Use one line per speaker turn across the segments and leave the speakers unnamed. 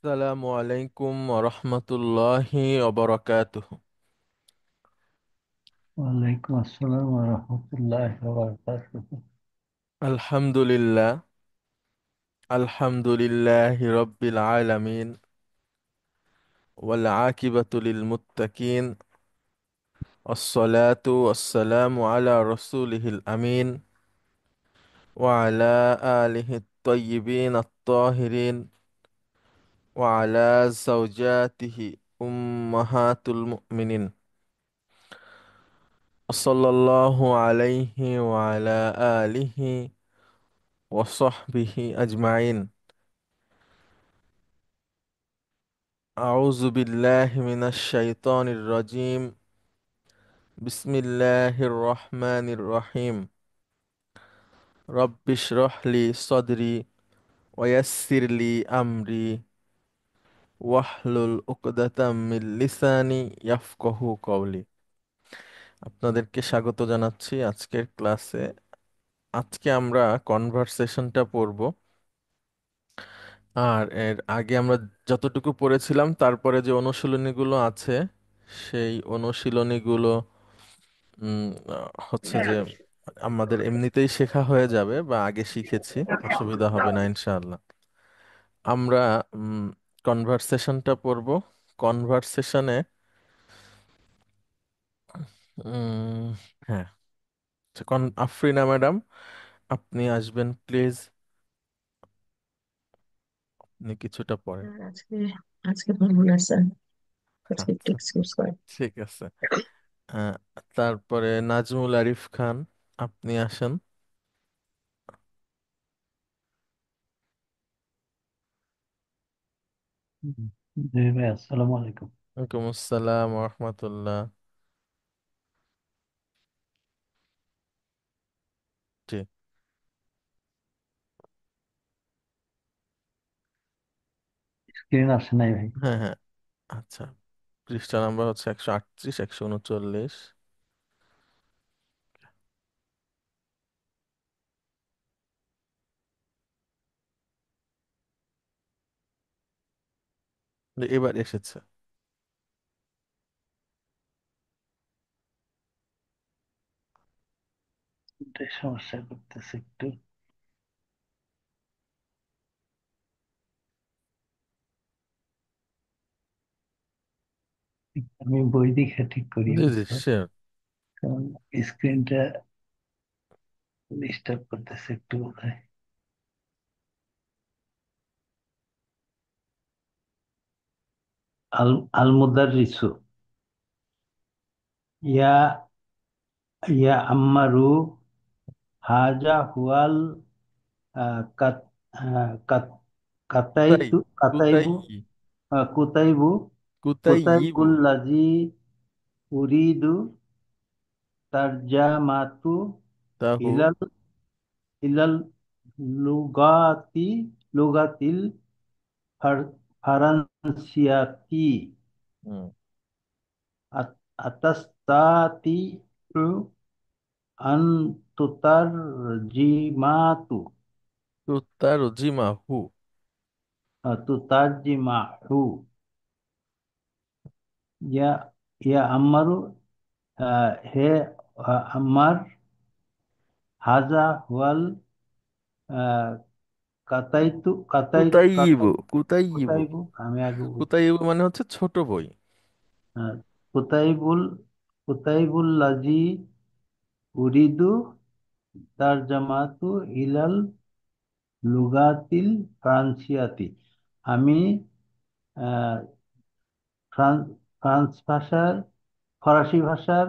আসসালামু আলাইকুম রহমতুল্লাহি ওবরাকাতুহ।
ওয়ালাইকুম আসসালাম ওয়া রাহমাতুল্লাহি ওয়া বারাকাতুহু।
আলহামদুলিল্লাহ, আলহামদুলিল্লাহি রব্বিল আলামিন, ওয়াল আকিবাতু লিল মুত্তাকিন, আসসালাতু ওয়াসসালামু আলা রাসূলিহিল আমিন, ওয়া আলা আলিহি আত-তাইয়িবিন আত-তাহিরিন, ওয়া আলা যাওজাতিহি উম্মাহাতুল মুমিনিন, সাল্লাল্লাহু আলাইহি ওয়া আলা আলিহি ওয়া সাহবিহি আজমাইন। أعوذ بالله من الشيطان الرجيم. بسم الله الرحمن الرحيم. رب اشرح لي صدري ويسر لي أمري واحلل عقدة من লিসানি ইয়াফকাহু কওলি। আপনাদেরকে স্বাগত জানাচ্ছি আজকের ক্লাসে। আজকে আমরা কনভারসেশনটা পড়ব। আর এর আগে আমরা যতটুকু পড়েছিলাম তারপরে যে অনুশীলনীগুলো আছে সেই অনুশীলনীগুলো হচ্ছে যে আমাদের এমনিতেই শেখা হয়ে যাবে বা আগে শিখেছি, অসুবিধা হবে না ইনশাআল্লাহ। আমরা কনভারসেশনটা পড়ব। কনভারসেশনে হ্যাঁ, আচ্ছা, আফরিনা ম্যাডাম, আপনি আসবেন প্লিজ। আপনি কিছুটা পড়েন।
আজকে আজকে ফর্মুলা স্যার, আজকে একটু
আচ্ছা,
এক্সকিউজ করেন।
ঠিক আছে। আহ, তারপরে নাজমুল আরিফ খান, আপনি আসেন।
জি ভাই, আসসালামু আলাইকুম।
ওয়ালাইকুম আসসালাম রহমতুল্লাহ। জি,
স্ক্রিন আসে নাই ভাই।
হ্যাঁ হ্যাঁ, আচ্ছা। পৃষ্ঠা নাম্বার হচ্ছে 138, 139। এবার এসেছে।
এটাই সমস্যা করতেছে একটু। আমি বই দেখে ঠিক করি,
জি জি,
বুঝছো?
শিওর।
কারণ স্ক্রিনটা ডিস্টার্ব করতেছে একটু বোধহয়। আল আল মুদাররিসু ইয়া ইয়া আম্মারু হাজা হুয়াল কাত কাত
কোথায়?
কাতাইতু
কোথায়?
কাতাইবু কুতাইবু
কুতাইয়িবু।
কুতাইবুল্লাজি উরিদু তারজামাতু
তাহু।
ইলাল ইলাল লুগাতি লুগাতিল ফার- ফারান্সিয়াতি
হুম।
আতাস্তাতি আন তুতারজিমাতু
তুতারজিমাহু।
তুতারজিমাহু ইয়া ইয়া আম্মারু, হে আম্মার, হাজা হুয়াল কাতাইতু
কুতাইয়িবু, কুতাইয়িবু।
কুতাইবু। আমি আগে বলছি।
কুতাইয়িবু মানে হচ্ছে ছোট বই।
আহ, কুতাইবুল কুতাইবুল্লাজি উরিদু তারজামাতু ইলাল লুগাতিল ফ্রান্সিয়াতি। আমি আহ, ফ্রান্স ফ্রান্স ভাষার ফরাসি ভাষার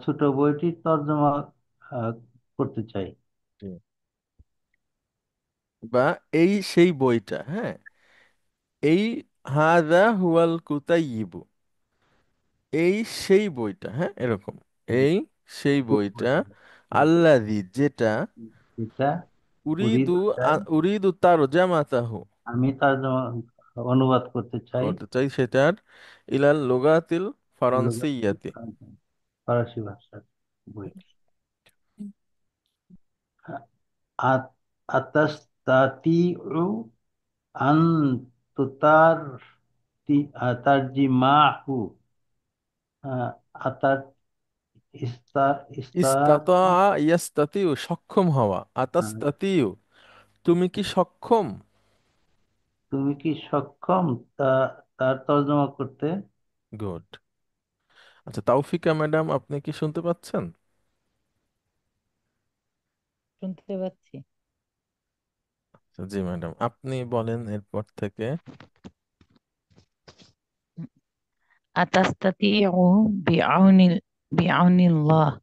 ছোট বইটির তর্জমা আহ, করতে চাই।
জি। বা এই সেই বইটা, হ্যাঁ, এই হাদা হুয়াল কুতাইয়িবু, এই সেই বইটা, হ্যাঁ, এরকম। এই সেই বইটা, আল্লাযী যেটা,
এটা
উরিদু,
উরিদু চাই,
উরিদু তারজামাতাহু,
আমি তর্জমা অনুবাদ করতে চাই।
করতে চাই সেটার, ইলাল লুগাতিল
লুগাতিল
ফারান্সিয়াতি।
ফরাসি ভাষার বইটি। আত আতাস্তাতিউ আন তো তার জি মা হু, তার ইস্তার ইস্তার
ইস্তাতা ইয়াস্তাতিউ, সক্ষম হওয়া। আতাস্তাতিউ, তুমি কি সক্ষম?
তুমি কি সক্ষম, তা তার তর্জমা করতে?
গুড। আচ্ছা তাওফিকা ম্যাডাম, আপনি কি শুনতে পাচ্ছেন?
শুনতে পাচ্ছি।
আচ্ছা, জি ম্যাডাম, আপনি বলেন এরপর থেকে।
আতাস্তাতিউ বিআউনিল বিআউনিল্লাহ,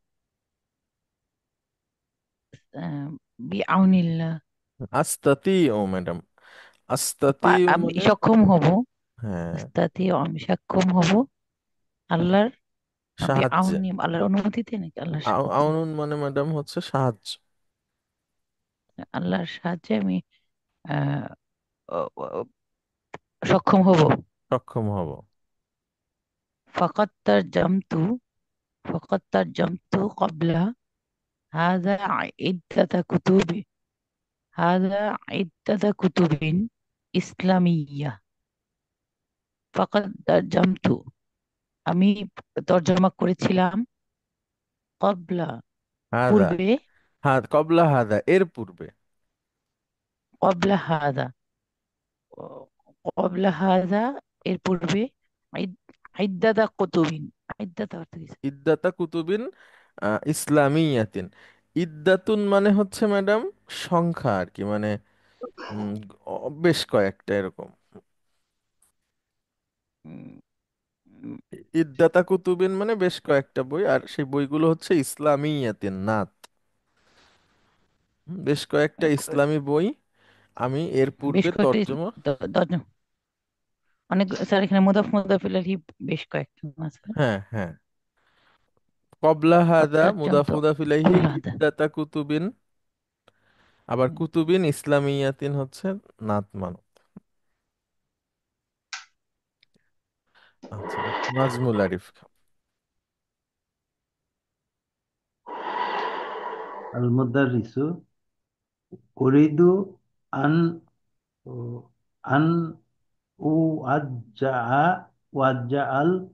আহ, বিআউনিল্লাহ।
আস্তাতি ও ম্যাডাম, আস্তাতি
আমি
মানে,
সক্ষম হব।
হ্যাঁ,
আস্তাতিউ, আমি সক্ষম হব আল্লাহর
সাহায্যে।
বিআউনি, আল্লাহর অনুমতিতে নাকি আল্লাহর সাহায্যে?
আউনুন মানে ম্যাডাম হচ্ছে সাহায্য।
আল্লাহর সাহায্যে আমি আহ, ও- ও- সক্ষম হব।
সক্ষম হব।
ফাকাত তারজামতু ফাকাত তারজামতু ক্বাবলা হাযা ইদ্দাতা কুতুবি হাযা ইদ্দাতা কুতুবিন ইসলামিয়্যাহ। ফাকাত তারজামতু, আমি তর্জমা করেছিলাম, ক্বাবলা,
হাদা,
পূর্বে,
কবলা হাদা, এর পূর্বে।
ক্বাবলা হাযা, ক্বাবলা হাযা, এর পূর্বে, ইদ- ইদ্দাতা কুতুবিন, ইদ্দাতা অর্থ কি?
ইদ্দাতা কুতুবিন ইসলামিয়াতিন। ইদ্দাতুন মানে হচ্ছে ম্যাডাম সংখ্যা আর কি, মানে উম, বেশ কয়েকটা এরকম।
উম, উম,
ইদ্দাতা কুতুবিন মানে বেশ কয়েকটা বই, আর সেই বইগুলো হচ্ছে ইসলামিয়াতিন নাত। বেশ কয়েকটা ইসলামী বই আমি এর
বেশ
পূর্বে
কয়েকটি
তর্জমা।
দর্জন, অনেক স্যার, এখানে মুদাফ মুদাফ ইলাইহি বেশ কয়েকটা আছে।
হ্যাঁ হ্যাঁ, কবলা হাদা মুদাফ
কত্তারজমতু
মুদাফ ইলাইহি,
ক্বাবলা হাযা।
ইদ্দাতা কুতুবিন, আবার কুতুবিন ইসলামিয়াতিন হচ্ছে নাত মানত। আচ্ছা, নাজমুল আরিফ খান।
আল মুদাররিসু উরিদু আন আন উ আজ্জা ওয়াজ্জাআল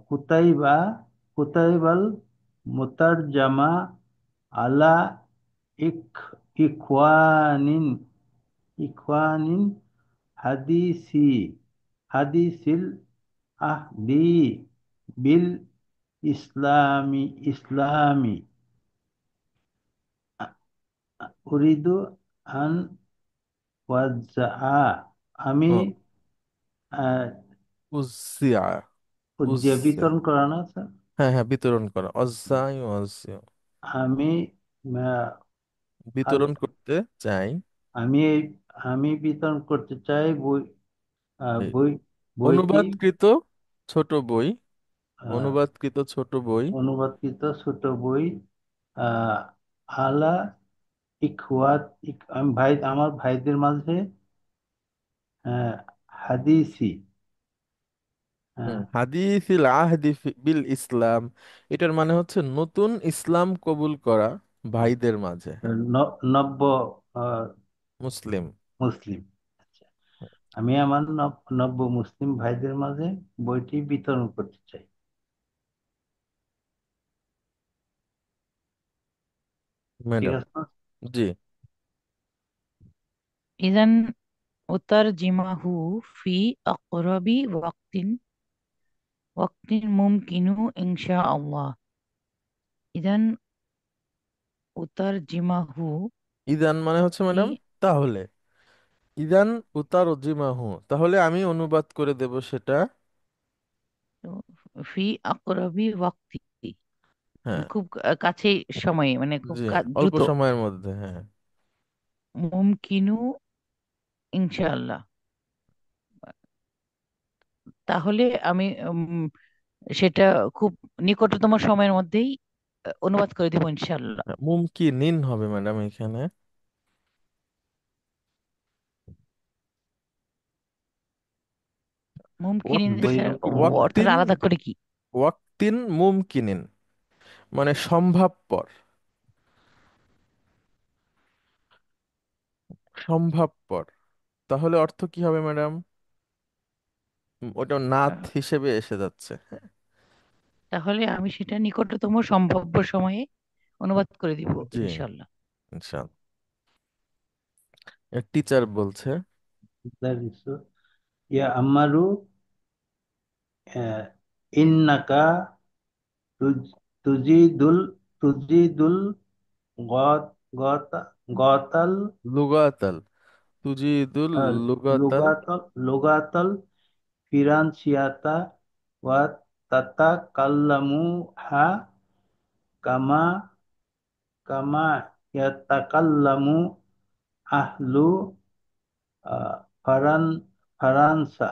কুতাইবা কুতাইবাল মুতারজামা আলা ইক ইখওয়ানিন ইখওয়ানিন হাদিসি হাদিসিল আহদি বিল ইসলামি উরিদু আন ওয়াজ্জা, আমি
ও,
আহ,
উজ্জিয়া,
যে
উজ্জিয়া,
বিতরণ করা না স্যার।
হ্যাঁ হ্যাঁ, বিতরণ করা, অজ্জাই অজ্জিয়া,
আমি আহ, আল-
বিতরণ করতে চাই।
আমি আমি বিতরণ করতে চাই বই,
এই
বই বইটি,
অনুবাদকৃত ছোট বই,
আহ,
অনুবাদকৃত ছোট বই।
অনুবাদকৃত ছোট বই, আহ, আলা ইখওয়াত আমি ভাই আমার ভাইদের মাঝে, হাদিসি,
হাদিসিল আহদি বিল ইসলাম, এটার মানে হচ্ছে নতুন ইসলাম কবুল করা ভাইদের মাঝে।
নব্য আহ,
মুসলিম।
মুসলিম। আচ্ছা, আমি আমার নব্য মুসলিম ভাইদের মাঝে বইটি বিতরণ করতে চাই। ঠিক
ম্যাডাম,
আছে না?
জি।
ইযান উতারজিমাহু ফি আকরাবি ওয়াক্তিন মুমকিনু ইনশাআল্লাহ। ইযান উতারজিমাহু
ইদান মানে হচ্ছে
ফি
ম্যাডাম তাহলে, ইদান উতার জিমাহু, তাহলে আমি অনুবাদ করে দেব সেটা।
ফি আকরাবি ওয়াক্তি,
হ্যাঁ,
খুব কাছেই সময়ে, মানে খুব
জি, অল্প
দ্রুত।
সময়ের মধ্যে, হ্যাঁ।
মুমকিনু ইনশাআল্লাহ, তাহলে আমি সেটা খুব নিকটতম সময়ের মধ্যেই অনুবাদ করে দেবো ইনশাআল্লাহ।
মুমকিনিন হবে ম্যাডাম এখানে।
মুমকিন
ওয়াক্তিন,
বই
স্যার
ওয়াক্তিন,
অর্থটা আলাদা করে কি?
ওয়াক্তিন মুমকিনিন মানে সম্ভবপর, সম্ভবপর। তাহলে অর্থ কি হবে ম্যাডাম? ওটা নাথ
আহ,
হিসেবে এসে যাচ্ছে।
তাহলে আমি সেটা নিকটতম সম্ভাব্য সময়ে অনুবাদ করে দিব
জি,
ইনশাল্লাহ।
ইনশাআল্লাহ। টিচার বলছে,
That is so. ইয়া আমারু ইন্নাকা তুজিদুল তুজিদুল গত গত গতাল
লুগাতাল, তুজিদুল লুগাতাল।
লুগাতাল লুগাতাল ফিরানসিয়াতা ওয়া তাতা কাল্লামু হা কামা কামা ইয়াতাকাল্লামু আহলু আহ, ফারান ফারানসা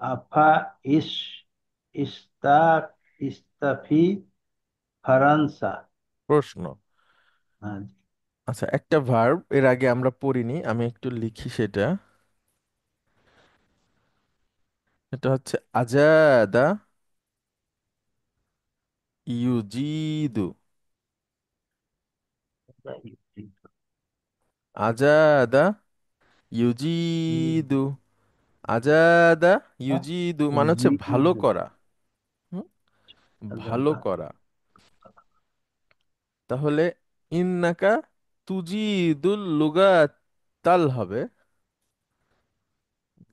আফা ইস ইস্তা ইস্তাফি ফারানসা।
প্রশ্ন,
হ্যাঁ,
আচ্ছা একটা ভার্ব এর আগে আমরা পড়িনি, আমি একটু লিখি সেটা। এটা হচ্ছে আজাদা ইউজিদু। আজাদা ইউজিদু। আজাদা ইউজিদু মানে হচ্ছে ভালো করা। হুম? ভালো করা। তাহলে ইন্নাকা তুজিদুল লুগাতাল হবে।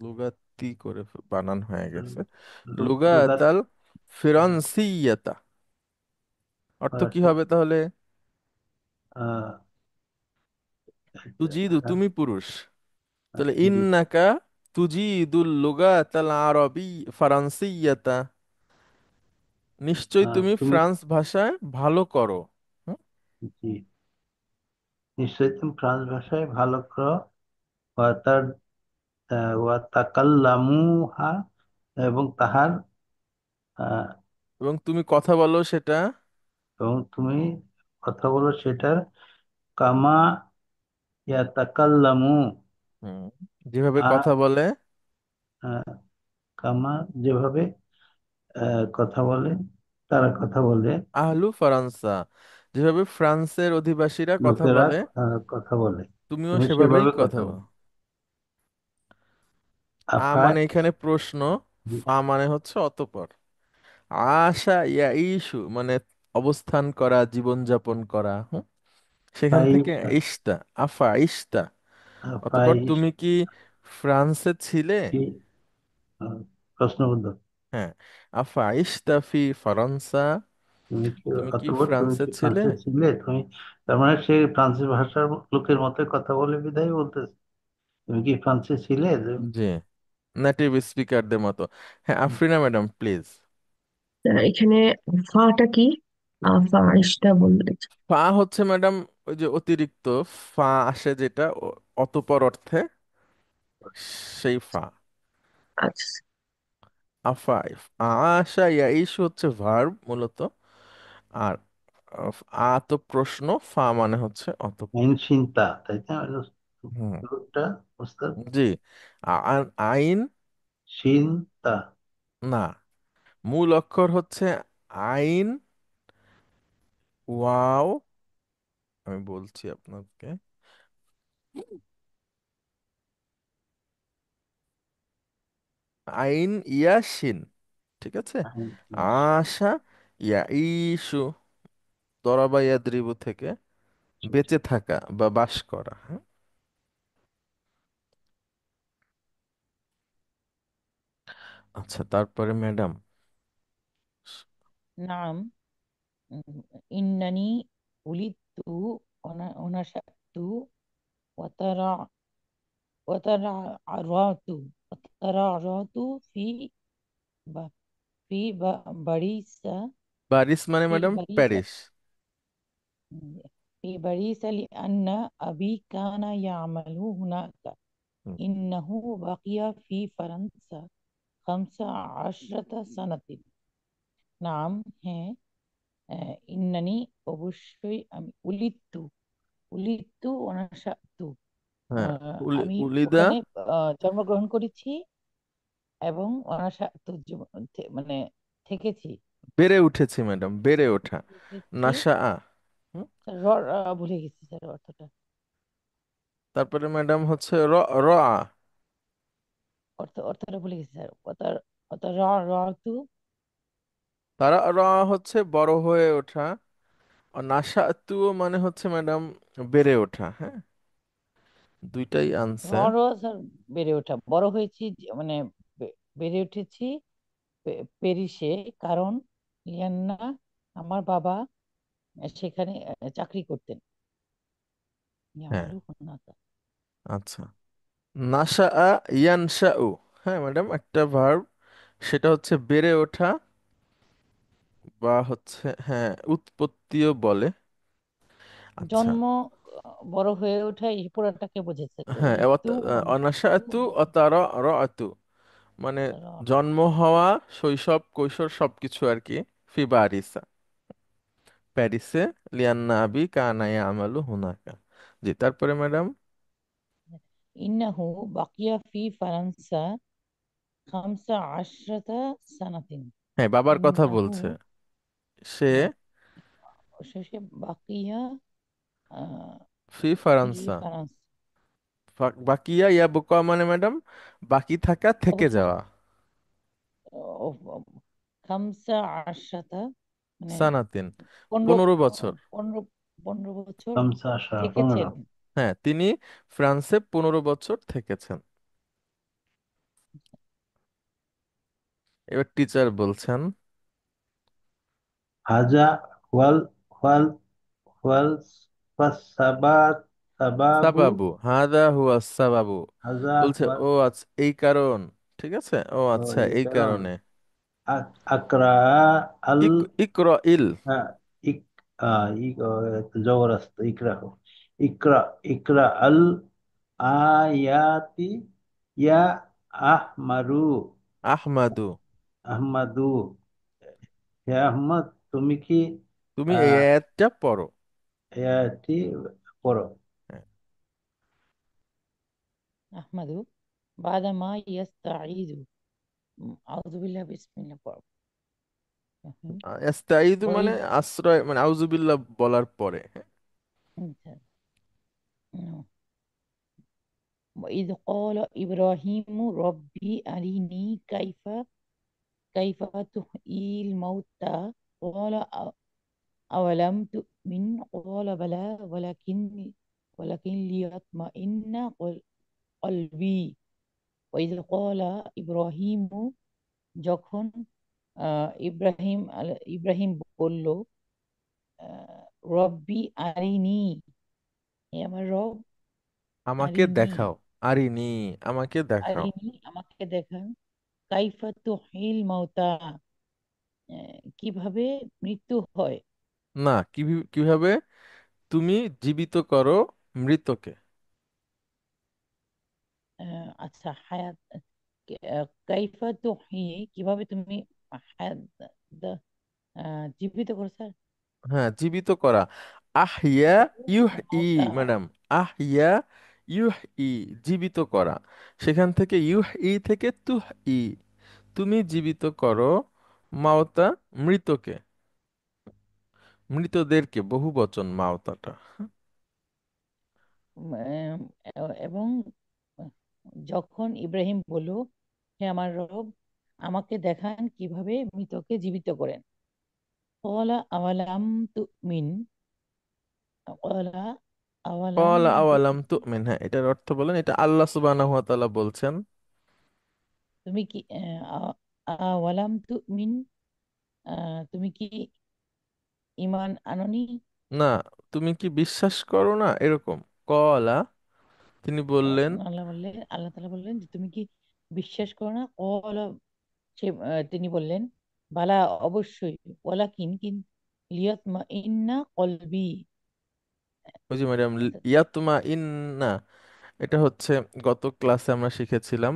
লুগাতি করে বানান হয়ে গেছে।
লুগাত
লুগাতাল ফিরান্সিয়াতা। অর্থ কি হবে তাহলে? তুজিদু তুমি পুরুষ, তাহলে ইন্নাকা তুজিদুল লুগাতাল আরবি ফারান্সিয়াতা, নিশ্চয়ই তুমি
তুমি
ফ্রান্স ভাষায় ভালো করো। হুম?
জি, নিশ্চয়ই তুমি ফ্রান্স ভাষায় ভালো করো। ওয়া তার ওয়া তাকাল্লামুহা, এবং তাহার আহ,
এবং তুমি কথা বলো সেটা।
এবং তুমি কথা বলো সেটার কামা ইয়াতাকাল্লামু
হুম, যেভাবে
আ
কথা বলে
আহ, কামা যেভাবে কথা বলে, তারা কথা বলে,
আহলু ফরান্সা, যেভাবে ফ্রান্সের অধিবাসীরা কথা
লোকেরা
বলে
কথা বলে,
তুমিও
তুমি
সেভাবেই
সেভাবে
কথা
কথা
বলো।
বলো।
মানে
আফা
এখানে প্রশ্ন, মানে হচ্ছে অতঃপর। আশা ইয়া ইস্যু মানে অবস্থান করা, জীবন যাপন করা। হুম? সেখান থেকে
ফাইসা
ইস্তা, আফা ইস্তা, অতঃপর
ফাইস
তুমি কি ফ্রান্সে ছিলে?
কি প্রশ্নবোধক।
হ্যাঁ, আফা ইস্তা ফি ফরান্সা,
তুমি কি
তুমি কি
অতঃপর তুমি
ফ্রান্সে
কি
ছিলে?
ফ্রান্সে ছিলে? তুমি তার মানে সে ফ্রান্সের ভাষার লোকের মতো কথা বলে বিধায় বলতেছে তুমি কি ফ্রান্সে ছিলে?
জি, নেটিভ স্পিকারদের মতো। হ্যাঁ, আফরিনা ম্যাডাম প্লিজ।
এখানে ফাটা কি? ফাইসটা বললে।
ফা হচ্ছে ম্যাডাম ওই যে অতিরিক্ত ফা আসে যেটা অতঃপর অর্থে, সেই ফা।
আচ্ছা।
আফাইফ আশা ইয়াইশ হচ্ছে ভার্ব মূলত। আর আ তো প্রশ্ন, ফা মানে হচ্ছে অতঃপর।
আইন চিন্তা, তাই না?
হুম,
রূপটা বুঝতে,
জি। আইন
চিন্তা।
না, মূল অক্ষর হচ্ছে আইন, ওয়াও, আমি বলছি আপনাকে, আইন ইয়া শিন, ঠিক আছে।
আইন
আশা ইয়া ইসু, দরাবা ইয়াদ্রিবু থেকে বেঁচে থাকা বা বাস করা। হ্যাঁ? আচ্ছা তারপরে ম্যাডাম,
নাম ইন্নানি উলিদতু ওনাশাতু ওয়াতারা ওয়াতারাআরাতু ওয়াতারাআরাতু বা ফি বারিসা
প্যারিস মানে
ফি
ম্যাডাম
বারিসা
প্যারিস।
في باريس لأن أبي كان يعمل هناك.
হুম,
إنه بقي في فرنسا 15 سنة. নাম, হ্যাঁ। ইন্নানি অবশ্যই আমি উলিত্তু অনাসাতু,
হ্যাঁ,
আমি
উলিদা
ওখানে জন্মগ্রহণ করেছি এবং অনাসাতু মানে থেকেছি।
বেড়ে উঠেছি ম্যাডাম, বেড়ে ওঠা।
থেকেছি।
নাসা আ। হুম,
ভুলে গেছি স্যার অর্থটা।
তারপরে ম্যাডাম হচ্ছে র র আ।
অর্থটা ভুলে গেছি স্যার। অত র র তু
তারা র হচ্ছে বড় হয়ে ওঠা, আর নাশা তু মানে হচ্ছে ম্যাডাম বেড়ে ওঠা। হ্যাঁ, দুইটাই
র
আনছে।
র স্যার বেড়ে ওঠা, বড় হয়েছি মানে বেড়ে উঠেছি প্যারিসে, কারণ লিয়ান্না আমার বাবা সেখানে চাকরি করতেন।
হ্যাঁ,
ইয়ামালু হুনাকা।
আচ্ছা। নাশা ইয়ানশাউ, হ্যাঁ ম্যাডাম, একটা ভার্ব, সেটা হচ্ছে বেড়ে ওঠা বা হচ্ছে হ্যাঁ উৎপত্তিও বলে। আচ্ছা।
জন্ম, বড় হয়ে ওঠা, এই পুরোটাকে বোঝাচ্ছে।
হ্যাঁ,
উলিত্তু
অনাশাতু অতার রআতু মানে জন্ম হওয়া, শৈশব কৈশোর সবকিছু আর কি। ফি বারিসা, প্যারিসে, লিয়ান্না আবি কানা ইয়ামালু হুনাকা। জি, তারপরে ম্যাডাম।
ইন্নাহু বাকিয়া ফি ফারান্সা খামসা আশরাতা সানাতিন।
হ্যাঁ, বাবার কথা
ইন্নাহু,
বলছে। সে
শেষে বাকিয়া আহ,
ফি
ফি
ফারান্সা,
ফারান্স
বাকিয়া ইয়া বুকা মানে ম্যাডাম বাকি থাকা, থেকে
অবস্থা
যাওয়া।
খামসা আশরাতা মানে
সানাতিন,
পনেরো
15 বছর।
পনেরো 15 বছর
খামসা আশারা,
থেকেছেন।
15।
হ্যাঁ, তিনি ফ্রান্সে 15 বছর থেকেছেন। এবার টিচার বলছেন।
হাজা ওয়াল ওয়াল ওয়াল সাবাত সাবাবু।
সাবাবু, হাদা হুয়া সাবাবু,
হাজা
বলছে
ওয়াল,
ও আচ্ছা এই কারণ। ঠিক আছে, ও
ও
আচ্ছা
এই
এই
কারণ।
কারণে।
আকরা আল,
ইকর ইল।
হ্যাঁ, ইক ইক জবরদস্ত ইকরাহ, ইকরা, ইকরা আল আয়াতি ইয়া আহমারু,
আহমাদু,
আহমাদু। হে আহমদ, তুমি কি
তুমি এই
আহ
আয়াতটা পড়ো।
আয়াতটি পড়ো।
হ্যাঁ,
আহমাদু বাদামা ইয়াস্তাঈদু। আউযু বিল্লাহি বিসমিল্লাহ পড়। হুম,
ইস্তাইদু মানে
ওয়াইদ
আশ্রয়, মানে আউযুবিল্লাহ বলার পরে। হ্যাঁ,
আচ্ছা, وإذ قال إبراهيم ربي أرني كيف تحيي الموتى قال أولم تؤمن قال بلى ولكن ليطمئن قلبي وإذ قال إبراهيم যখন ইব্রাহিম বলল, রব্বি আরিনি, হে আমার রব,
আমাকে
আরিনি,
দেখাও। আরিনি, আমাকে দেখাও।
আরিনি আমাকে দেখান, কাইফা তুহিল মাউতা, কিভাবে মৃত্যু হয়।
না, কিভাবে তুমি জীবিত করো মৃতকে।
আচ্ছা, হায়াত, কাইফা তুহি, কিভাবে তুমি হায়াত জীবিত করো স্যার।
হ্যাঁ, জীবিত করা। আহিয়া ইউহ ই,
মাউতা,
ম্যাডাম, আহিয়া ইউহ ই, জীবিত করা। সেখান থেকে ইউহ ই থেকে তুহ ই, তুমি জীবিত করো মাওতা, মৃতকে, মৃতদেরকে, বহু বচন মাওতাটা।
এবং আহ, যখন ইব্রাহিম বলল, হে আমার রব, আমাকে দেখান কিভাবে মৃতকে জীবিত করেন। ক্বালা আওয়ালাম তুমিন, ক্বালা আওয়ালাম
ক্বালা আওয়ালাম
তুমিন,
তুমিন, হ্যাঁ এটার অর্থ বলেন, এটা আল্লাহ সুবহানাহু ওয়া তাআলা বলছেন।
তুমি কি আওয়ালাম তুমিন, তুমি কি ঈমান আননি।
না, তুমি কি বিশ্বাস করো না, এরকম। কলা, তিনি বললেন।
আল্লাহ তাআলা বললেন যে তুমি কি বিশ্বাস করো না। ক্বালা, তিনি বললেন, বালা, অবশ্যই, ওয়ালাকিন, লিয়াতমা ইন্না কলবি।
ওই যে ম্যাডাম, ইয়াতমা ইন্না, এটা হচ্ছে গত ক্লাসে আমরা শিখেছিলাম,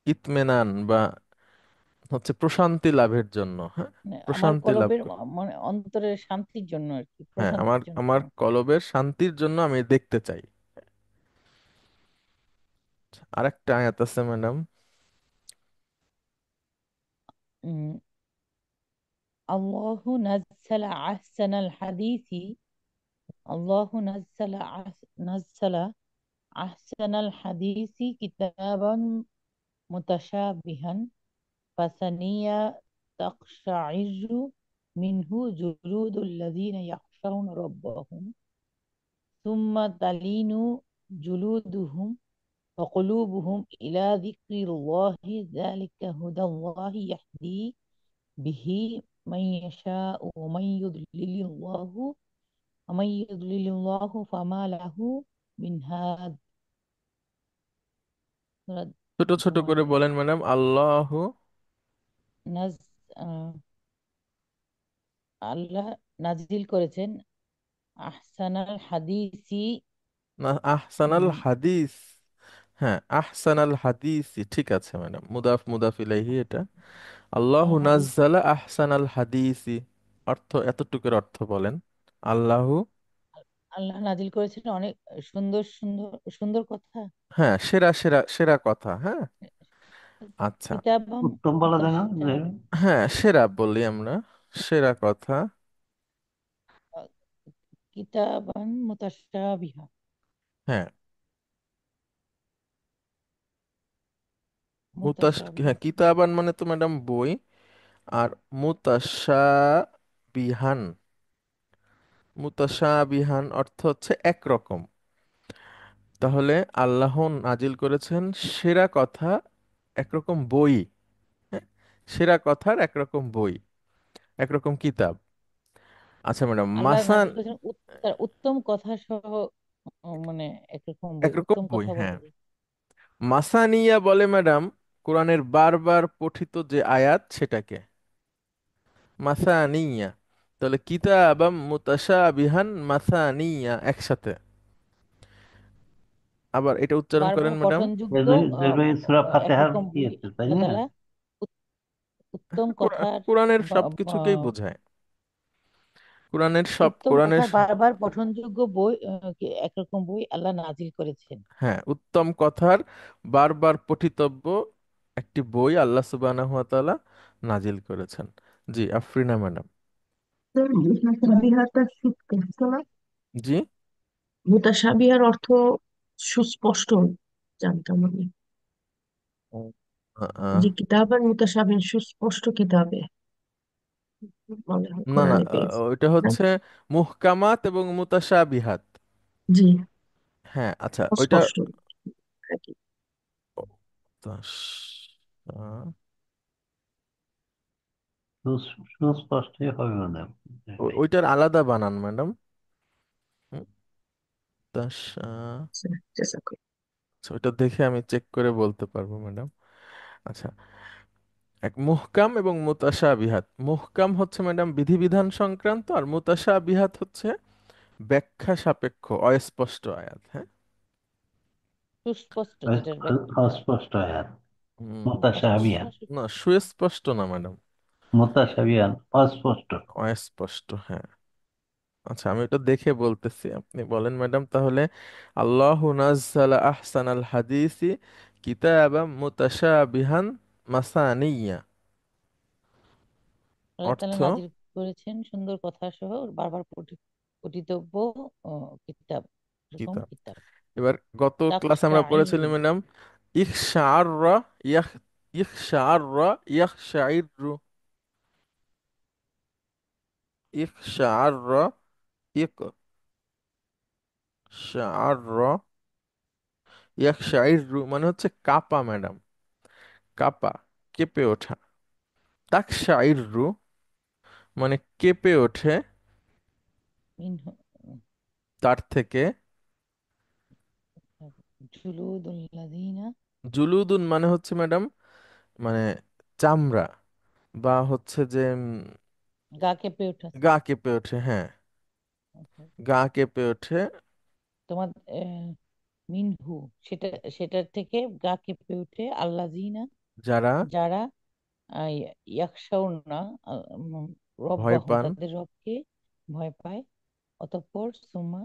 ইতমেনান বা হচ্ছে প্রশান্তি লাভের জন্য। হ্যাঁ,
আমার
প্রশান্তি লাভ
কলবের
করে।
মানে অন্তরের শান্তির জন্য আর কি,
হ্যাঁ, আমার
প্রশান্তির জন্য।
আমার কলবের শান্তির জন্য আমি দেখতে চাই। আরেকটা আয়াত আছে ম্যাডাম।
উম, আল্লাহু নাজ্জালা আহসানাল হাদিসি, আল্লাহু নাজ্জালা আহসানাল হাদিসি কিতাবান মুতাশাবিহান ফাসানিয়া তাকশাইরু মিনহু জুলুদুল লাযিনা ইয়াখশাউনা রাব্বাহুম সুম্মা তালিনু জুলুদুহুম ওয়া কুলুবুহুম ইলা যিকরিল্লাহি যালিকা হুদাল্লাহি ইয়াহদি বিহি মান ইয়াশাউ ওয়া মান ইউদ্লিলিল্লাহু ফামা লাহু মিন হাদ।
ছোট ছোট
তোমার
করে বলেন ম্যাডাম। আল্লাহ
নাজ আহ, আল্লাহ নাজিল করেছেন আহসানাল হাদিসি।
আহসানাল
উম,
হাদিস। হ্যাঁ, আহসানাল হাদিস, ঠিক আছে ম্যাডাম, মুদাফ মুদাফ ইলাইহি এটা। আল্লাহু
আল হাদিস,
নাজ্জালা আহসানাল হাদিসি, অর্থ এতটুকুর অর্থ বলেন। আল্লাহু,
আল্লাহ নাজিল করেছেন অনেক সুন্দর সুন্দর সুন্দর কথা।
হ্যাঁ, সেরা সেরা সেরা কথা, হ্যাঁ। আচ্ছা,
কিতাবাম
উত্তম বলা যায় না
মুতাশা
যে
হ্যাঁ, সেরা বলি আমরা, সেরা কথা।
কিতাবান মুতাশাবিহা,
হ্যাঁ,
মুতাশাবিহা
হ্যাঁ, কিতাবান মানে তো ম্যাডাম বই। আর মুতাশাবিহান, মুতাশাবিহান অর্থ হচ্ছে একরকম। তাহলে আল্লাহ নাজিল করেছেন সেরা কথা, একরকম বই। হ্যাঁ, সেরা কথার একরকম বই, একরকম কিতাব। আচ্ছা ম্যাডাম,
আল্লাহ
মাসান,
নাজিল করেছেন তার উত্তম কথা সহ, মানে একরকম বই,
একরকম
উত্তম
বই,
কথা বলা
হ্যাঁ।
যায়।
মাসানিয়া বলে ম্যাডাম কোরআনের বারবার পঠিত যে আয়াত সেটাকে মাসানিয়া। তাহলে কিতাবাম মুতাশাবিহান মাসানিয়া একসাথে। আবার এটা উচ্চারণ করেন
বারবার
ম্যাডাম।
পঠনযোগ্য
দেখবে সূরা ফাতিহার
একরকম
কি
বই
আছে তাই
আল্লাহ
না?
তাআলা উত্তম কথার
কোরআনের
বা-
সবকিছুকেই
বা-
বোঝায়। কোরআনের সব,
উত্তম
কোরআনের
কথার বারবার পঠনযোগ্য বই, একরকম বই আল্লাহ নাজিল করেছেন।
হ্যাঁ, উত্তম কথার বারবার পঠিতব্য একটি বই আল্লাহ সুবহানাহু ওয়া তাআলা নাজিল করেছেন। জি, আফরিনা ম্যাডাম।
স্যার, মুতাশাবিহাটা সুস্পষ্ট না?
জি।
মুতাশাবিহার অর্থ সুস্পষ্ট, জানতাম আমি।
ও, আহ,
যে কিতাব আর মুতাশাবিহ সুস্পষ্ট কিতাবে বলা হয়
না না,
কোরআনে পেয়েছি।
ওইটা
হ্যাঁ,
হচ্ছে মুহকামাত এবং মুতাশাবিহাত।
জি,
হ্যাঁ, আচ্ছা, ওইটা
অস্পষ্ট আর কি।
আহ,
সুস্পষ্টই হবে মনে হয় এটাই।
ওইটার আলাদা বানান ম্যাডাম। মুতাশা,
আচ্ছা, জাযাকাল্লাহ।
আচ্ছা, ওইটা দেখে আমি চেক করে বলতে পারবো ম্যাডাম। আচ্ছা, এক মুহকাম এবং মুতাশাবিহাত। মুহকাম হচ্ছে ম্যাডাম বিধিবিধান সংক্রান্ত, আর মুতাশাবিহাত হচ্ছে ব্যাখ্যা সাপেক্ষ অস্পষ্ট আয়াত, হ্যাঁ।
সুস্পষ্ট যেটার ব্যাখ্যা
অস্পষ্ট আয়াত
হুম,
মুতাশাবিহান।
না, সুস্পষ্ট না ম্যাডাম,
মুতাশাবিহান অস্পষ্ট।
অস্পষ্ট, হ্যাঁ। আচ্ছা, আমি এটা দেখে বলতেছি, আপনি বলেন ম্যাডাম তাহলে। আল্লাহু নাজ্জালা আহসানাল হাদিসি কিতাবাম মুতাশাবিহান মাসানিয়া,
আল্লাহ
অর্থ
তাআলা নাজিল করেছেন সুন্দর কথা সহ বারবার পঠিতব্য কিতাব, এরকম
কিতাব।
কিতাব।
এবার গত ক্লাসে আমরা
তাকশাঈরু,
পড়েছিলাম ম্যাডাম ইখশাআররা ইয়াখ ইখশাআররা ইয়াখশাইরু, ইখশাআররা ইখশাআররা ইয়াখশাইরু মানে হচ্ছে কাপা ম্যাডাম, কাপা, কেঁপে ওঠা। তাকশাইরু মানে কেঁপে ওঠে,
মিনহু
তার থেকে।
জুলুদুল্লাযিনা,
জুলুদুন মানে হচ্ছে ম্যাডাম, মানে চামড়া, বা হচ্ছে যে
গা কেঁপে ওঠা।
গা কেঁপে ওঠে, হ্যাঁ,
আচ্ছা,
গা কেঁপে ওঠে।
তোমার মিনহু, সেটা সেটার থেকে গা কেঁপে ওঠে আল্লাযিনা,
যারা
যারা ইয়াখশাউনা
ভয়
রব্বাহুম,
পান।
তাদের রবকে ভয় পায়। অতঃপর সুম্মা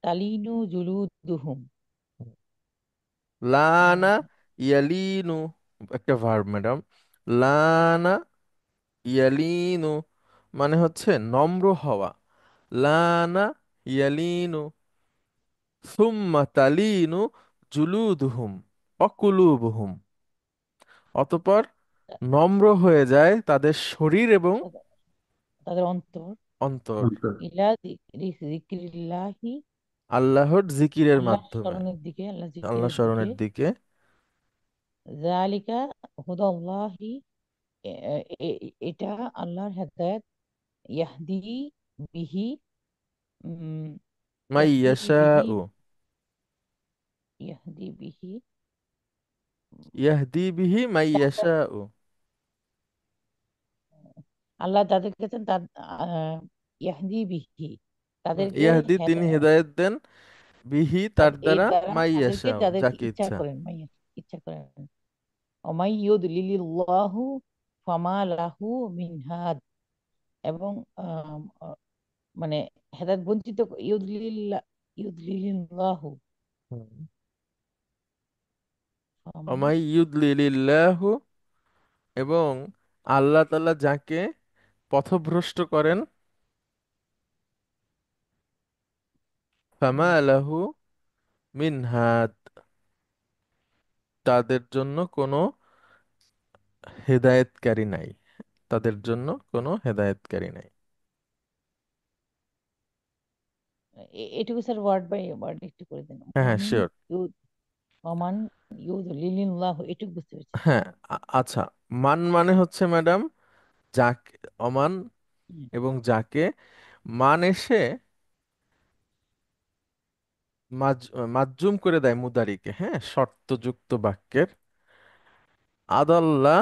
তালিনু জুলুদুহুম,
লানা ইয়ালিনু, একটা ভার্ব ম্যাডাম। লানা ইয়ালিনু মানে হচ্ছে নম্র হওয়া। লানা ইয়ালিনু, সুম্মা তালিনু জুলুদুহুম অকুলুবুহুম, অতঃপর নম্র হয়ে যায় তাদের শরীর এবং
তাদের তাদের অন্তর
অন্তর
অন্তর।
ইলা যিকরিল্লাহি,
আল্লাহর জিকিরের
আল্লাহ
মাধ্যমে,
স্মরণের দিকে, আল্লাহ
আল্লাহ
জিকিরের দিকে।
স্মরণের দিকে।
যালিকা হুদাল্লাহি, এটা আল্লাহর হেদায়েত। ইয়াহদি বিহি, উম,
মাই
ইয়াহদি বিহি,
ইয়াশাউ,
ইয়াহদি বিহি,
ইয়াহদি বিহি মাই ইয়াশাউ।
আল্লাহ যাদেরকে চান তার, ইয়াহদি বিহি, তাদেরকে
ইয়াহদি তিনি হেদায়েত দেন, বিহি তার
এর
দ্বারা,
দ্বারা
মাই
তাদেরকে
ইয়াশাউ
যাদেরকে
যাকে
ইচ্ছা
ইচ্ছা।
করেন, ইচ্ছা করেন। ওমাই ইউদলিলিল্লাহু ফামা লাহু মিন হাদ। এবং মানে হেদায়েত বঞ্চিত, ইউদলিল্লাহু
হুম।
ফামা
অমাই ইউদলিলিল্লাহু, এবং আল্লাহ তাআলা যাকে পথভ্রষ্ট করেন, ফামা লাহু মিন হাদ, তাদের জন্য কোনো হেদায়েতকারী নাই, তাদের জন্য কোনো হেদায়েতকারী নাই।
এটুকু স্যার ওয়ার্ড বাই ওয়ার্ড একটু করে দেন।
হ্যাঁ হ্যাঁ, শিওর।
ওমান ইউদলিলিল্লাহু এটুকু বুঝতে পেরেছি স্যার।
হ্যাঁ, আচ্ছা। মান মানে হচ্ছে ম্যাডাম যাকে, অমান
হুম,
এবং যাকে, মান এসে মাজ মাজজুম করে দেয় মুদারিকে, হ্যাঁ, শর্তযুক্ত বাক্যের। আদাল্লাহ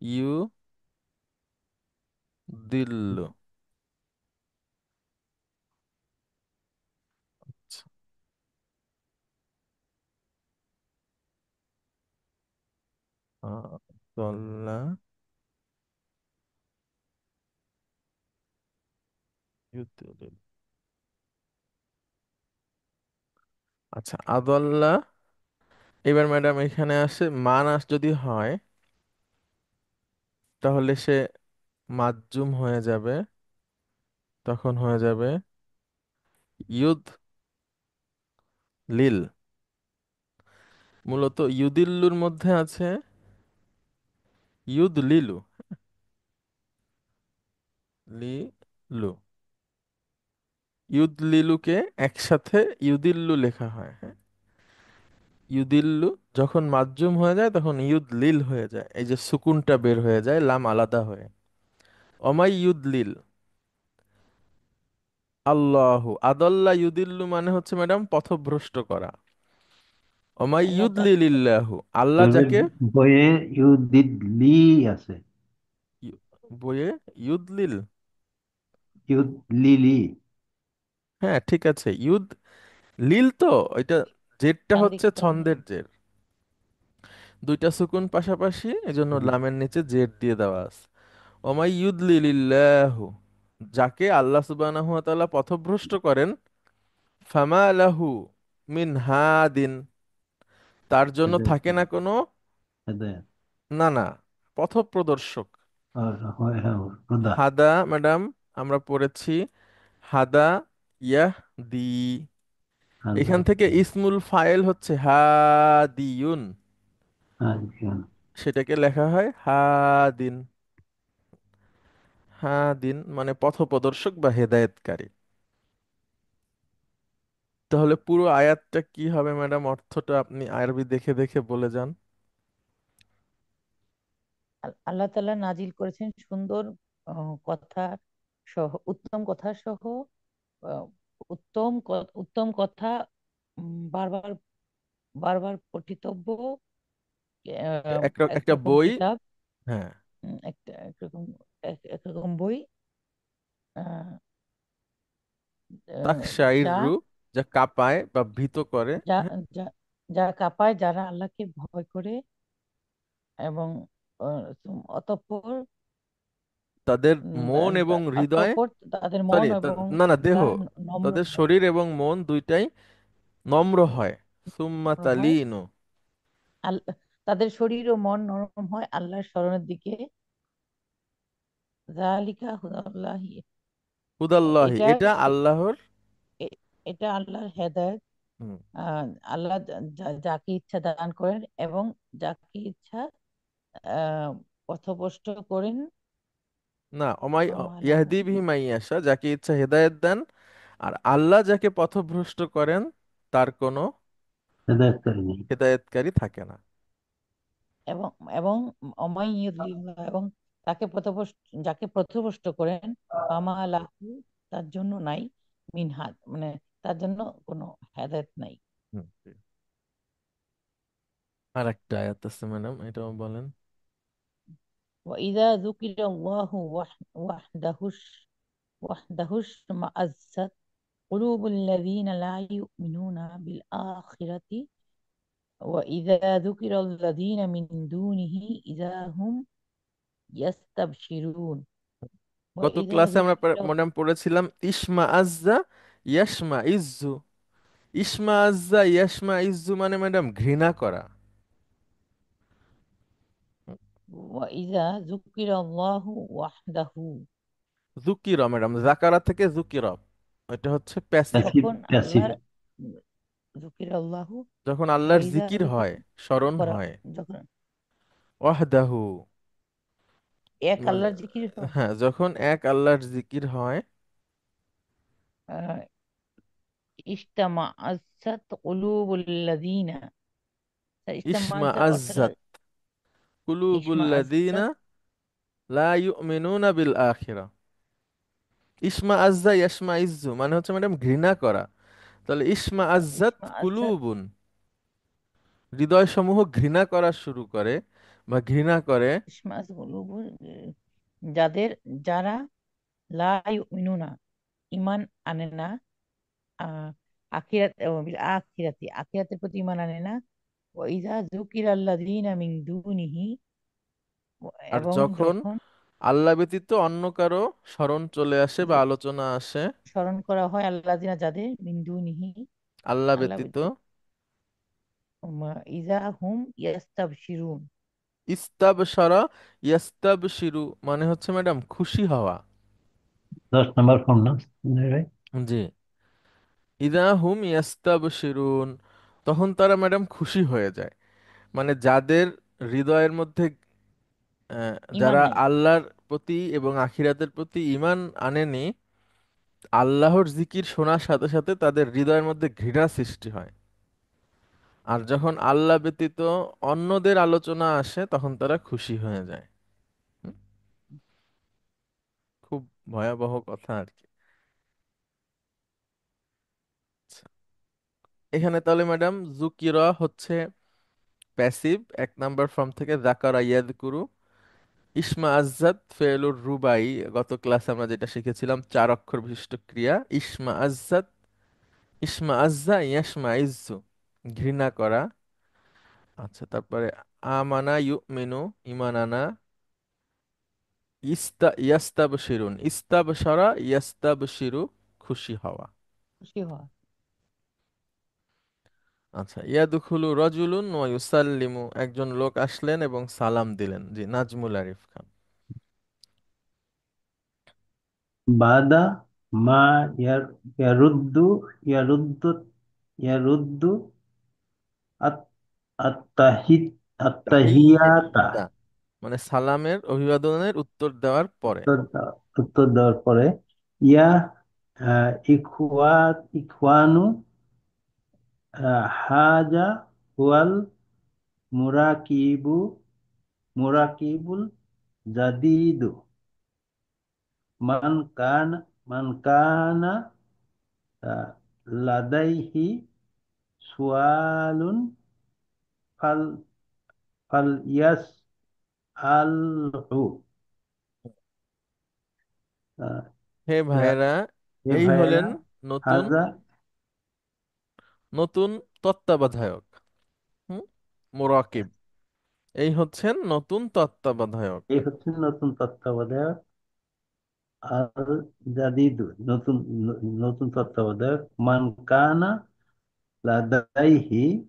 ইউ দিল্লু। আচ্ছা, আদাল্লাহ ইউদিল্লু। আচ্ছা, আদাল্লাহ। এবার ম্যাডাম এখানে আসে মান যদি হয় তাহলে সে মাজজুম হয়ে যাবে, তখন হয়ে যাবে ইউদ লিল। মূলত ইউদিল্লুর মধ্যে আছে ইউদ লিলু, লিলু। ইউদ লিলুকে একসাথে ইউদিল্লু লেখা হয়, হ্যাঁ। ইউদিল্লু যখন মাজজুম হয়ে যায় তখন ইউদ লিল হয়ে যায়, এই যে সুকুনটা বের হয়ে যায় লাম আলাদা হয়ে। অমাই ইউদ লিল আল্লাহু আদাল্লা ইউদিল্লু মানে হচ্ছে ম্যাডাম পথভ্রষ্ট করা। অমাই
আল্লাহ
ইউদ লিলিল্লাহু, আল্লাহ
তবে
যাকে,
বইয়ে ইউদিল্লি আছে।
বইয়ে ইউদ লিল,
ইউদলিলি।
হ্যাঁ ঠিক আছে, ইউদ লিল তো এটা জেরটা
ডান
হচ্ছে
দিকে ডান দিকে।
ছন্দের জের, দুইটা সুকুন পাশাপাশি, এজন্য লামের নিচে জের দিয়ে দেওয়া আছে। ওমাই ইউদলিলিল্লাহু, যাকে আল্লাহ সুবহানাহু ওয়া তাআলা পথভ্রষ্ট করেন, ফামা লাহু মিন হাদিন, তার জন্য থাকে না কোনো,
হেদায়েত।
না না, পথপ্রদর্শক।
আর হয়, হ্যাঁ, হুদা।
হাদা ম্যাডাম আমরা পড়েছি হাদা ইয়াহদি, এখান থেকে ইসমুল ফাইল হচ্ছে হাদিয়ুন,
হ্যাঁ।
সেটাকে লেখা হয় হাদিন। হাদিন মানে পথপ্রদর্শক বা হেদায়েতকারী। তাহলে পুরো আয়াতটা কি হবে ম্যাডাম, অর্থটা আপনি আরবি দেখে দেখে বলে যান।
আল্লাহ তাআলা নাজিল করেছেন সুন্দর কথা সহ, উত্তম কথা সহ, আহ, উত্তম কথা, বারবার বারবার পঠিতব্য,
একটা
একরকম
বই,
কিতাব,
হ্যাঁ,
একটা একরকম, একরকম বই, আহ, যা
তাকশাইরু, যা কাঁপায় বা ভীত করে,
যা
হ্যাঁ,
যা যা কাঁপায় যারা আল্লাহকে ভয় করে, এবং অতঃপর
তাদের মন এবং হৃদয়,
অতঃপর তাদের
সরি,
মন এবং
না না, দেহ,
হৃদয় নম্র
তাদের
হয়,
শরীর এবং মন দুইটাই নম্র হয়। সুম্মা
নম্র হয়।
তালিনু,
আল- তাদের শরীর ও মন নরম হয় আল্লাহর স্মরণের দিকে, যালিকা হুদাল্লাহি।
হুদাল্লাহি,
এটা
এটা আল্লাহর।
এ- এটা আল্লাহর হেদায়েত।
হুম,
আল্লাহ যাকে ইচ্ছা দান করেন এবং যাকে ইচ্ছা আহ পথভ্রষ্ট করেন।
না, অমাই
আমালাহু।
ইয়াহদি বিহি মাইয়াশা, যাকে ইচ্ছা হেদায়েত দেন। আর আল্লাহ যাকে পথভ্রষ্ট করেন তার কোনো
হেদায়েতকারী নেই।
হেদায়েতকারী থাকে না।
এবং এবং অমাই ইউদ্লিল্লাহ, এবং তাকে পথভ্রষ্ট, যাকে পথভ্রষ্ট করেন, আমালাহু, তার জন্য নাই মিনহাদ, মানে তার জন্য কোনো হেদায়েত নাই।
হুম, আর একটা আয়াত আছে ম্যাডাম, এটাও বলেন।
وإذا ذكر الله وحده اشمأزت قلوب الذين لا يؤمنون بالآخرة وإذا ذكر الذين من دونه إذا هم يستبشرون
গত
وإذا
ক্লাসে আমরা
ذكر
ম্যাডাম পড়েছিলাম ইসমা আজ্জা ইয়াসমা ইজ্জু। ইসমা আজ্জা ইয়াসমা ইজ্জু মানে ম্যাডাম ঘৃণা করা।
وإذا ذكر الله وحده
জুকির ম্যাডাম, জাকারা থেকে জুকির, এটা হচ্ছে প্যাসিভ।
প্যাসিভ,
যখন
প্যাসিভ।
আল্লাহর যুকির আল্লাহ
যখন আল্লাহর
ওয়াইদা
জিকির
যুকির
হয়, স্মরণ
করা,
হয়।
যখন
ওয়াহদাহু
এক
মানে,
আল্লাহর জিকির হয়,
হ্যাঁ, যখন এক আল্লাহর জিকির হয়।
আহ, ইজতামা আসাত কুলুবুল্লাযীনা, ইজতামা
ইসমা
আসাত অর্থাৎ
আজ্জাত
ইসমা
কুলুবুল্লাযীনা
আসাত,
লা ইউমিনুনা বিল আখিরা। ইসমা আজ্জা ইয়াসমা ইজ্জু মানে হচ্ছে ম্যাডাম ঘৃণা করা। তাহলে ইসমা আজ্জাত
ইসমা আসাত,
কুলুবুন, হৃদয় সমূহ ঘৃণা করা শুরু করে বা ঘৃণা করে।
ইসমা আসাত কুলুবু, যাদের, যারা লা ইউমিনুনা, ঈমান আনে না, আহ, আখিরাত এবং বিল আখিরাতি, আখিরাতের প্রতি ঈমান আনে না। ওয়া ইযা যুকিরাল্লাযীনা মিন দুনিহি,
আর
এবং
যখন
যখন
আল্লাহ ব্যতীত অন্য কারো স্মরণ চলে আসে বা আলোচনা আসে,
স্মরণ করা হয় আল্লাযীনা, যাদের মিন দুনিহি,
আল্লাহ
আল্লাহ
ব্যতীত,
ব্যতীত, ইযা হুম ইয়াস্তাবশিরুন।
ইস্তাবশারা ইয়াস্তাবশিরু মানে হচ্ছে ম্যাডাম খুশি হওয়া।
10 নম্বর ফর্ম না ভাই?
জি, ইদা হুম ইয়াস্তাবশিরুন, তখন তারা ম্যাডাম খুশি হয়ে যায়। মানে যাদের হৃদয়ের মধ্যে
ঈমান
যারা
নাই।
আল্লাহর প্রতি এবং আখিরাতের প্রতি ঈমান আনেনি, আল্লাহর জিকির শোনার সাথে সাথে তাদের হৃদয়ের মধ্যে ঘৃণা সৃষ্টি হয়। আর যখন আল্লাহ ব্যতীত অন্যদের আলোচনা আসে তখন তারা খুশি হয়ে যায়। হুম, খুব ভয়াবহ কথা আর কি। আচ্ছা, এখানে তাহলে ম্যাডাম জুকিরা হচ্ছে প্যাসিভ, 1 নাম্বার ফর্ম থেকে যাকারা ইয়াদকুরু। ইসমা আজ্জাদ ফেলুর রুবাই, গত ক্লাসে আমরা যেটা শিখেছিলাম 4 অক্ষর বিশিষ্ট ক্রিয়া ইসমা আজ্জাদ। ইসমা আজ্জা ইয়াসমা ইজ্জু, ঘৃণা করা। আচ্ছা, তারপরে আমানা ইউমিনু, ইমান আনা। ইয়াস্তাবশিরুন, ইস্তাবশারা ইয়াস্তাবশিরু, খুশি হওয়া।
খুশি হওয়া।
আচ্ছা, ইয়াদখুলু রাজুলুন ওয়া ইউসাল্লিমু, একজন লোক আসলেন এবং সালাম দিলেন। জি, নাজমুল আরিফ খান।
বাদা মা ইয়ারুদ্দু, ইয়ারুদ্দু, ইয়ারুদ্দু আত- আত্তাহিত, আত্তাহিয়াতা।
তাহিয়্যাতা মানে সালামের অভিবাদনের উত্তর দেওয়ার পরে।
উত্তর দেওয়ার পরে ইয়া ইখওয়ানু হাজা হুয়াল মুরাকিবু, মুরাকিবুল জাদিদু মান কান, মান কানা লাদাইহি সুয়ালুন ফাল, ফাল ইয়াস আলহু।
হে ভাইয়েরা,
হে
এই
ভাইয়েরা,
হলেন নতুন
হাজা,
নতুন তত্ত্বাবধায়ক। হুম, মুরাকিব, এই হচ্ছেন নতুন তত্ত্বাবধায়ক।
এই হচ্ছে নতুন তত্ত্বাবধায়ক। আল জাদিদু, নতুন, নতুন তত্ত্বাবধায়ক। মান কানা লাদাইহি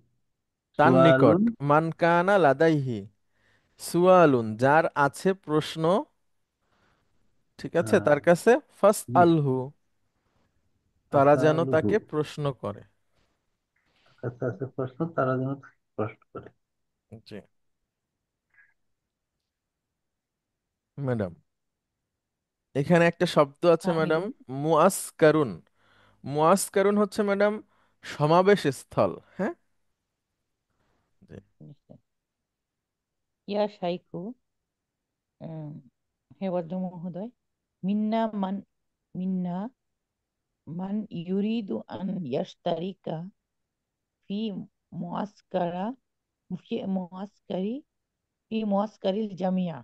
তার নিকট,
সুয়ালুন,
মানকানা লাদাইহি সুয়ালুন, যার আছে প্রশ্ন, ঠিক আছে, তার কাছে ফাস আলহু, তারা যেন
ফাসালুহু,
তাকে প্রশ্ন করে।
কাছে আছে প্রশ্ন, তারা যেন প্রশ্ন করে।
জি ম্যাডাম, এখানে একটা শব্দ আছে
হ্যাঁ
ম্যাডাম,
লিখুন।
মুআসকারুন। মুআসকারুন হচ্ছে ম্যাডাম সমাবেশ স্থল। হ্যাঁ, জি।
নিশ্চয়। ইয়া শাইখু, হে ভদ্র মহোদয়, মিন্না মান মিন্না মান ইউরিদু আন ইয়াশতারিকা ফি মুআসকারা ফি মুআসকারি ফি মুআসকারিল জামিয়া,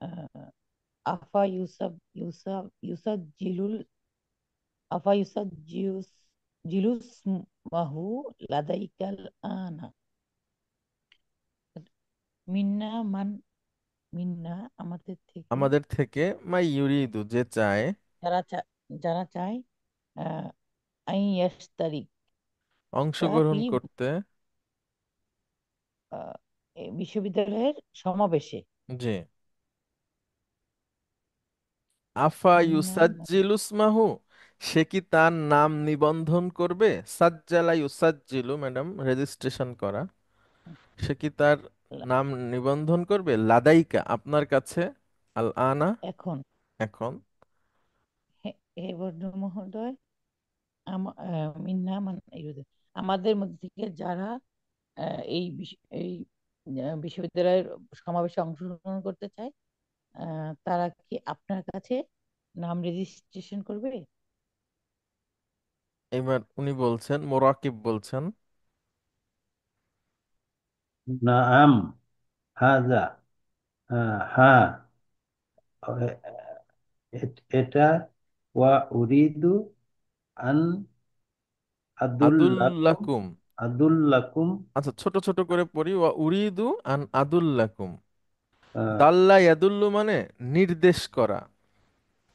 আহ, আফা ইউসাজ্জিলুল আফা জিলুস মাহু লাদাইকাল আনা। মিন্না মান মিন্না আমাদের থেকে,
আমাদের থেকে, মাই ইউরিদু যে চায়,
যারা যারা চায় আহ আই ইয়াশতারিক
অংশগ্রহণ
ফি
করতে।
এই বিশ্ববিদ্যালয়ের সমাবেশে।
জি। আফা
মিন্না
ইউসাজ্জিলুসমাহু, সে কি তার নাম নিবন্ধন করবে? সাজ্জালা ইউসাজ্জিলু ম্যাডাম রেজিস্ট্রেশন করা। সে কি তার নাম নিবন্ধন করবে? লাদাইকা আপনার কাছে, আল আনা
এখন
এখন।
হে হে ভদ্র মহোদয়, মিন্না আমাদের মধ্যে থেকে যারা এই বিশ্ববিদ্যালয়ের সমাবেশে অংশগ্রহণ করতে চায়, তারা কি আপনার কাছে নাম রেজিস্ট্রেশন করবে?
এবার উনি বলছেন, মোরাকিব বলছেন।
নাআম হাজা, হ্যাঁ, এটা, ওয়া উরিদু আন আদুল্লাকুম,
আদুল্লাকুম।
আদুল্লাকুম,
আচ্ছা, ছোট ছোট করে পড়ি। ওয়া উরিদু আন আদুল্লাকুম।
আহ,
দাল্লা ইয়াদুল্লু মানে নির্দেশ করা।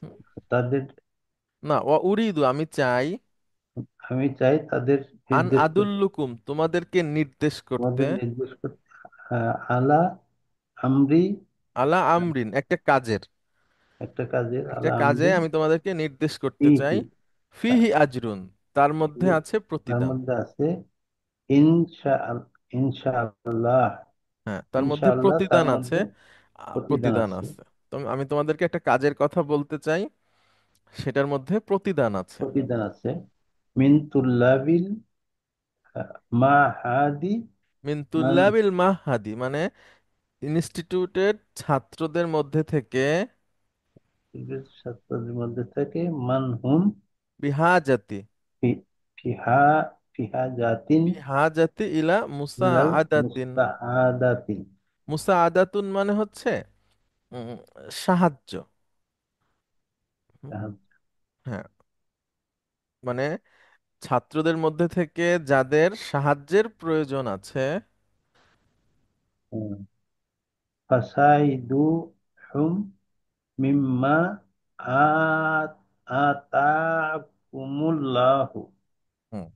হুম,
তাদের,
না, ওয়া উরিদু আমি চাই,
আমি চাই তাদের
আন
নির্দেশ করতে,
আদুল্লুকুম তোমাদেরকে নির্দেশ করতে,
আমাদের নির্দেশ করতে, আলা আমরি,
আলা আমরিন একটা কাজের,
একটা কাজের,
একটা
আলা
কাজে
আমরি
আমি তোমাদেরকে নির্দেশ করতে চাই।
ফিহি,
ফিহি আজরুন, তার মধ্যে আছে
তার
প্রতিদান।
মধ্যে আছে ইনশা ইনশাআল্লাহ,
হ্যাঁ, তার মধ্যে
ইনশাআল্লাহ তার
প্রতিদান আছে।
মধ্যে প্রতিদান
প্রতিদান
আছে।
আছে। তো আমি তোমাদেরকে একটা কাজের কথা বলতে চাই, সেটার মধ্যে প্রতিদান আছে।
প্রতিদান আছে। মিন তুল্লাবিল মাহাদি,
মিন
মান,
তুল্লাবিল মাহাদি মানে ইনস্টিটিউটের ছাত্রদের মধ্যে থেকে,
ছাত্রদের মধ্যে থেকে, মান হুম
বিহাজাতি,
ফি- ফিহা ফিহা জাতিন
বিহাজাতি ইলা
ইলাল
মুসাআদাতিন।
মুস্তাহাদাতিন,
মুসাআদাতুন মানে হচ্ছে উম, সাহায্য। হুম, হ্যাঁ, মানে ছাত্রদের মধ্যে থেকে যাদের সাহায্যের প্রয়োজন আছে,
ফাসাইদু হুম মিম্মা আতাকুমুল্লাহু,
হুম,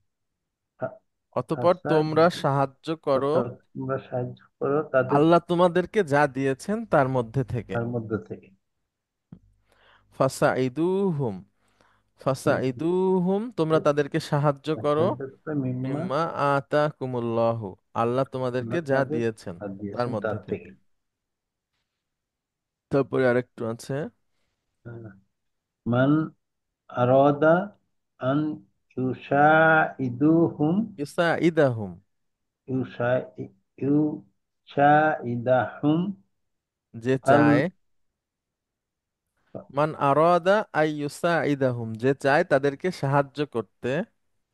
ফা-
অতঃপর তোমরা
ফাসাইদু,
সাহায্য করো
অর্থাৎ তোমরা সাহায্য করো তাদের,
আল্লাহ তোমাদেরকে যা দিয়েছেন তার মধ্যে থেকে।
তার মধ্যে থেকে।
ফাসাইদুহুম, ফাসাইদুহুম তোমরা তাদেরকে সাহায্য করো,
সাহায্য করো মিম্মা,
মিম্মা আতাকুমুল্লাহু, আল্লাহ তোমাদেরকে
আল্লাহ
যা
তোমাদের
দিয়েছেন
সাথ
তার
দিয়েছেন
মধ্যে
তার
থেকে।
থেকে।
তারপরে আরেকটু আছে,
মান আরাদা আন ইউসাইদুহুম,
ইউসাইদাহুম
ইউসাই ইউসাইদাহুম,
যে
ফাল,
চায়, মান আরাদা আই ইউসাইদাহুম যে চায় তাদেরকে সাহায্য করতে,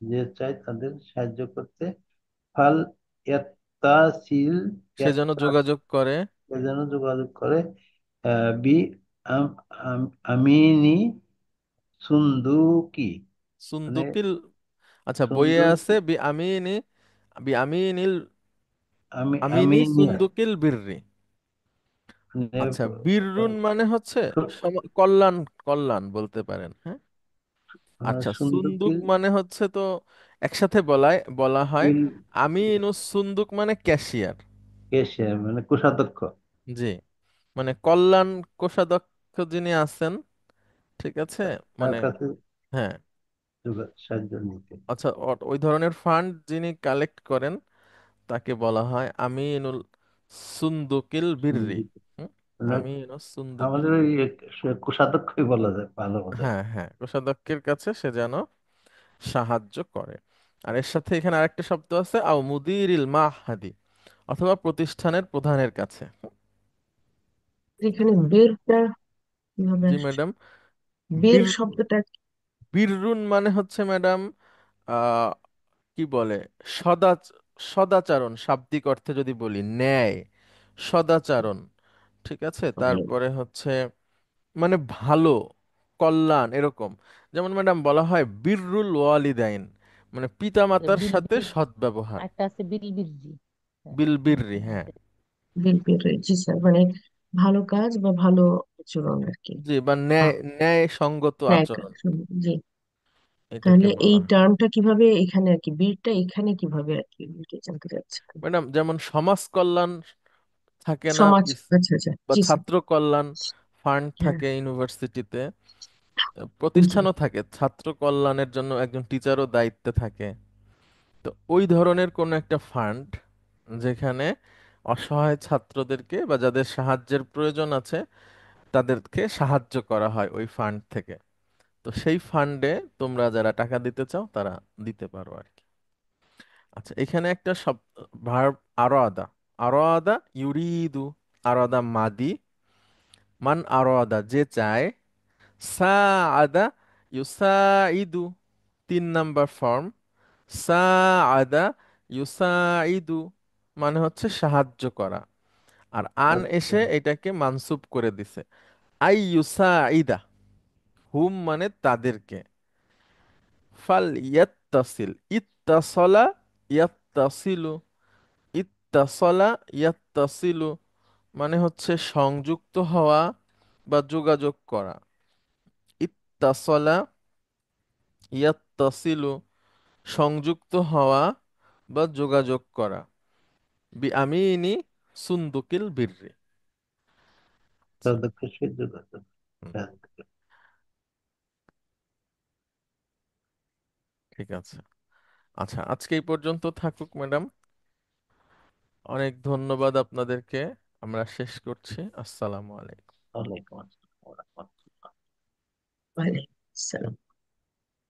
যে চায় তাদের সাহায্য করতে, ফাল ইয়াত্তাসিল,
সে যেন যোগাযোগ করে
যেন যোগাযোগ করে, বি আমিনি সুন্দুকি, মানে
সুন্দুকিল। আচ্ছা, বইয়ে আছে
সুন্দুকি,
বি আমিনিল, আমিনি
আমিনিয়া,
সুন্দুকিল বিররি।
মানে
আচ্ছা, বিররুন মানে হচ্ছে
সু-
কল্যাণ, কল্যাণ বলতে পারেন। হ্যাঁ, আচ্ছা, সুন্দুক
সুন্দুকিল
মানে হচ্ছে তো একসাথে বলা হয়
ইল
আমিনুস সুন্দুক মানে ক্যাশিয়ার।
কেশিয়া, মানে কোষাধ্যক্ষ।
জি, মানে কল্যাণ কোষাধ্যক্ষ, সাপেক্ষ যিনি আছেন, ঠিক আছে,
তার
মানে
কাছে
হ্যাঁ,
সাহায্য নিতে।
আচ্ছা, ওই ধরনের ফান্ড যিনি কালেক্ট করেন তাকে বলা হয় আমিনুল সুন্দুকিল বিররি।
সঙ্গীত
হুম?
মানে
আমিনুল সুন্দুকিল
আমাদের ওই
বিররি।
কোষাধ্যক্ষই বলা যায়, ভালো বোধ হয়।
হ্যাঁ হ্যাঁ, কোষাধ্যক্ষের কাছে সে যেন সাহায্য করে। আর এর সাথে এখানে আরেকটা শব্দ আছে, আও মুদিরিল মাহাদি, অথবা প্রতিষ্ঠানের প্রধানের কাছে।
এখানে বেরটা কিভাবে
জি
আসছে?
ম্যাডাম।
বের
বীর
শব্দটা
বীররুন মানে হচ্ছে ম্যাডাম আহ কি বলে, সদাচ সদাচরণ, শাব্দিক অর্থে যদি বলি ন্যায়, সদাচরণ, ঠিক আছে,
মানে
তারপরে হচ্ছে মানে ভালো, কল্যাণ, এরকম। যেমন ম্যাডাম বলা হয় বীররুল ওয়ালিদাইন, মানে পিতামাতার
বিল
সাথে
বিল
সদ্ব্যবহার।
একটা আছে বিল বিলজি। হ্যাঁ,
বিল বিররি, হ্যাঁ।
বের বের, জি স্যার, মানে ভালো কাজ বা ভালো আচরণ আর কি।
জি, বা ন্যায়,
হ্যাঁ,
ন্যায় সঙ্গত
ন্যায় কাজ,
আচরণ,
জি।
এটাকে
তাহলে এই
বলা হয়।
টার্মটা কিভাবে এখানে আর কি, বীরটা এখানে কিভাবে আর কি, এটা জানতে চাচ্ছি।
ম্যাডাম যেমন সমাজ কল্যাণ থাকে না
সমাজ, আচ্ছা আচ্ছা,
বা
জি স্যার।
ছাত্র কল্যাণ ফান্ড
হ্যাঁ,
থাকে ইউনিভার্সিটিতে,
জি।
প্রতিষ্ঠানও থাকে, ছাত্র কল্যাণের জন্য একজন টিচারও দায়িত্বে থাকে। তো ওই ধরনের কোনো একটা ফান্ড যেখানে অসহায় ছাত্রদেরকে বা যাদের সাহায্যের প্রয়োজন আছে তাদেরকে সাহায্য করা হয় ওই ফান্ড থেকে। তো সেই ফান্ডে তোমরা যারা টাকা দিতে চাও তারা দিতে পারো আর কি। আচ্ছা, এখানে একটা শব্দ, ভার্ব, আরো আদা। আরো আদা ইউরিদু, আরো আদা মাদি, মান আরো আদা যে চায়, সা আদা ইউসাইদু, 3 নাম্বার ফর্ম। সা আদা ইউসাইদু মানে হচ্ছে সাহায্য করা। আর আন
আচ্ছা,
এসে এটাকে মানসুব করে দিছে, আই ইউসাইদা, হুম মানে তাদেরকে। ফাল ইয়াত্তাসিল, ইত্তাসলা ইয়াত্তাসিলু, ইত্তাসলা ইয়াত্তাসিলু মানে হচ্ছে সংযুক্ত হওয়া বা যোগাযোগ করা। ইত্তাসলা ইয়াত্তাসিলু সংযুক্ত হওয়া বা যোগাযোগ করা। বি আমিনি সুন্দুকিল বিররি। আচ্ছা,
সদক্ষ সাহায্য করতে।
হুম,
হ্যাঁ।
ঠিক আছে। আচ্ছা, আজকে এই পর্যন্ত থাকুক ম্যাডাম। অনেক ধন্যবাদ আপনাদেরকে। আমরা শেষ করছি। আসসালামু আলাইকুম।
ওয়ালাইকুম আসসালাম।
ওয়ালাইকুম আসসালাম।